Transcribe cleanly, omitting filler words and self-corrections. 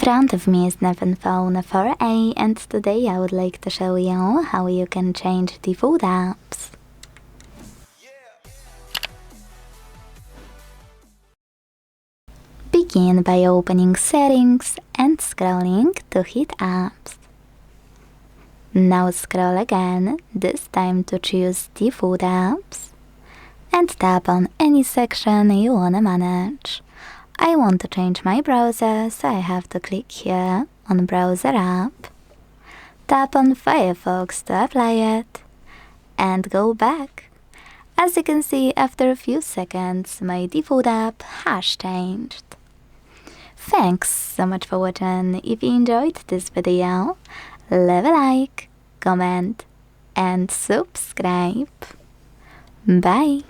front of me is Nevin Phone 4a, and today I would like to show you how you can change default apps. Begin by opening Settings and scrolling to Hit Apps. Now scroll again, this time to choose Default Apps, and tap on any section you wanna manage. I want to change my browser, so I have to click here on Browser App, tap on Firefox to apply it, and go back. As you can see, after a few seconds, my default app has changed. Thanks so much for watching. If you enjoyed this video, leave a like, comment, and subscribe. Bye!